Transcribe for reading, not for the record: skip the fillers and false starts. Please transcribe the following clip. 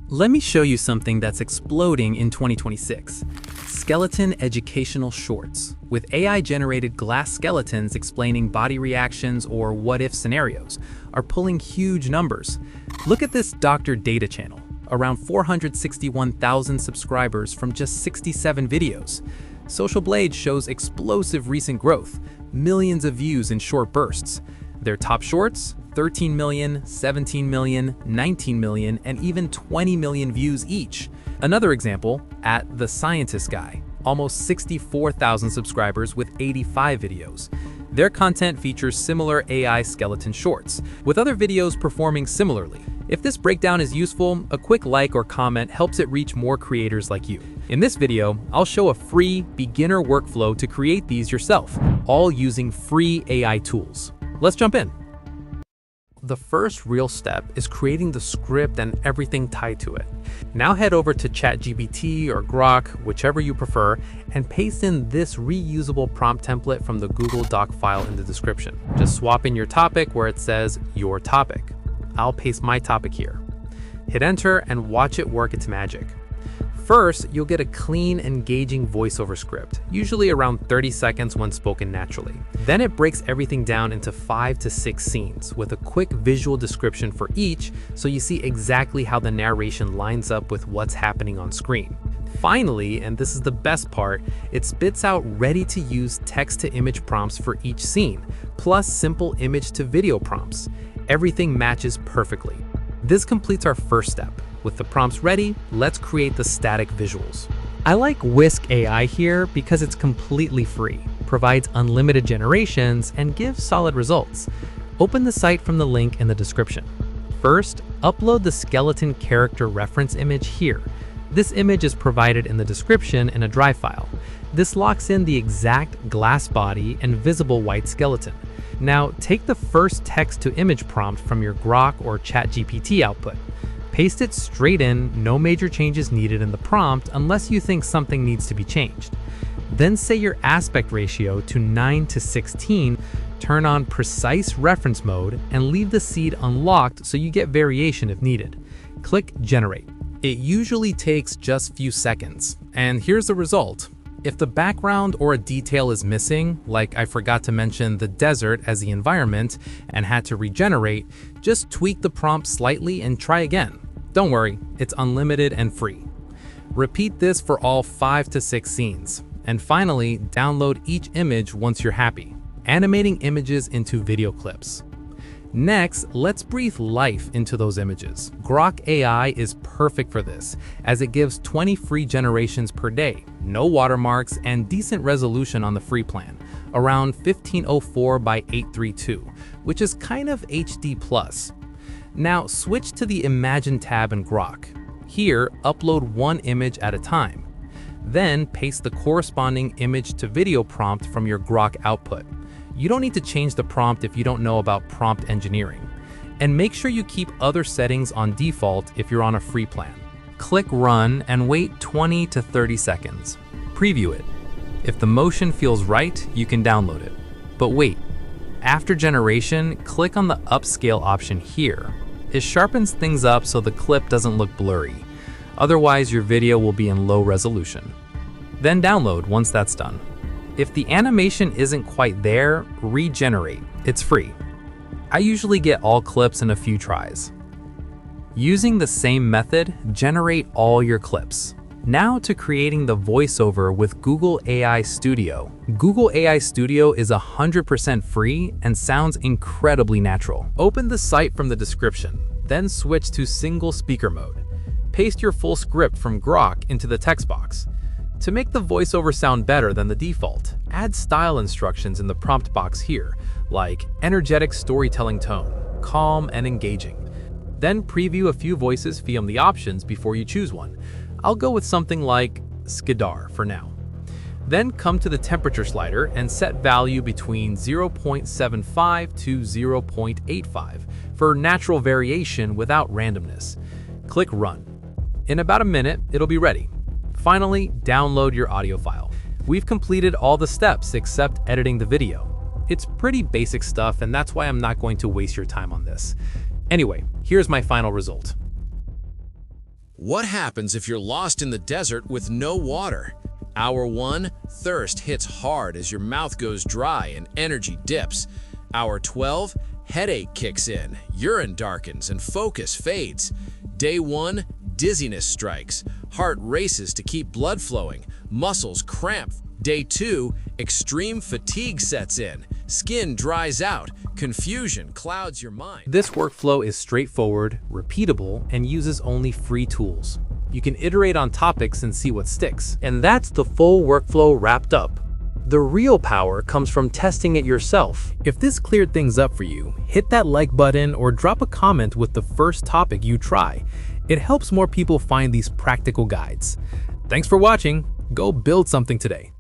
Let me show you something that's exploding in 2026. Skeleton educational shorts, with AI-generated glass skeletons explaining body reactions or what-if scenarios, are pulling huge numbers. Look at this Dr. Data channel, around 461,000 subscribers from just 67 videos. Social Blade shows explosive recent growth, millions of views in short bursts. Their top shorts? 13 million, 17 million, 19 million, and even 20 million views each. Another example, at The Scientist Guy, almost 64,000 subscribers with 85 videos. Their content features similar AI skeleton shorts, with other videos performing similarly. If this breakdown is useful, a quick like or comment helps it reach more creators like you. In this video, I'll show a free beginner workflow to create these yourself, all using free AI tools. Let's jump in. The first real step is creating the script and everything tied to it. Now head over to ChatGPT or Grok, whichever you prefer, and paste in this reusable prompt template from the Google Doc file in the description. Just swap in your topic where it says your topic. I'll paste my topic here. Hit enter and watch it work its magic. First, you'll get a clean, engaging voiceover script, usually around 30 seconds when spoken naturally. Then it breaks everything down into 5 to 6 scenes with a quick visual description for each, so you see exactly how the narration lines up with what's happening on screen. Finally, and this is the best part, it spits out ready-to-use text-to-image prompts for each scene, plus simple image-to-video prompts. Everything matches perfectly. This completes our first step. With the prompts ready, let's create the static visuals. I like Whisk AI here because it's completely free, provides unlimited generations, and gives solid results. Open the site from the link in the description. First, upload the skeleton character reference image here. This image is provided in the description in a drive file. This locks in the exact glass body and visible white skeleton. Now, take the first text-to-image prompt from your Grok or ChatGPT output. Paste it straight in, no major changes needed in the prompt unless you think something needs to be changed. Then set your aspect ratio to 9:16, turn on precise reference mode, and leave the seed unlocked so you get variation if needed. Click Generate. It usually takes just a few seconds, and here's the result. If the background or a detail is missing, like I forgot to mention the desert as the environment and had to regenerate, just tweak the prompt slightly and try again. Don't worry, it's unlimited and free. Repeat this for all 5 to 6 scenes. And finally, download each image once you're happy, animating images into video clips. Next, let's breathe life into those images. Grok AI is perfect for this, as it gives 20 free generations per day, no watermarks, and decent resolution on the free plan, around 1504 by 832, which is kind of HD+. Now switch to the Imagine tab in Grok. Here, upload one image at a time. Then paste the corresponding image-to-video prompt from your Grok output. You don't need to change the prompt if you don't know about prompt engineering. And make sure you keep other settings on default if you're on a free plan. Click Run and wait 20 to 30 seconds. Preview it. If the motion feels right, you can download it. But wait, after generation, click on the upscale option here. It sharpens things up so the clip doesn't look blurry. Otherwise, your video will be in low resolution. Then download once that's done. If the animation isn't quite there, regenerate. It's free. I usually get all clips in a few tries. Using the same method, generate all your clips. Now to creating the voiceover with Google AI Studio. Google AI Studio is 100% free and sounds incredibly natural. Open the site from the description, then switch to single speaker mode. Paste your full script from Grok into the text box. To make the voiceover sound better than the default, add style instructions in the prompt box here, like energetic storytelling tone, calm and engaging. Then preview a few voices via the options before you choose one. I'll go with something like Skidar for now. Then come to the temperature slider and set value between 0.75 to 0.85 for natural variation without randomness. Click Run. In about a minute, it'll be ready. Finally, download your audio file. We've completed all the steps except editing the video. It's pretty basic stuff, and that's why I'm not going to waste your time on this. Anyway, here's my final result. What happens if you're lost in the desert with no water? Hour 1, thirst hits hard as your mouth goes dry and energy dips. Hour 12, headache kicks in, urine darkens, and focus fades. Day 1, dizziness strikes, heart races to keep blood flowing, muscles cramp. Day 2, extreme fatigue sets in, skin dries out, confusion clouds your mind. This workflow is straightforward, repeatable, and uses only free tools. You can iterate on topics and see what sticks. And that's the full workflow wrapped up. The real power comes from testing it yourself. If this cleared things up for you, hit that like button or drop a comment with the first topic you try. It helps more people find these practical guides. Thanks for watching. Go build something today.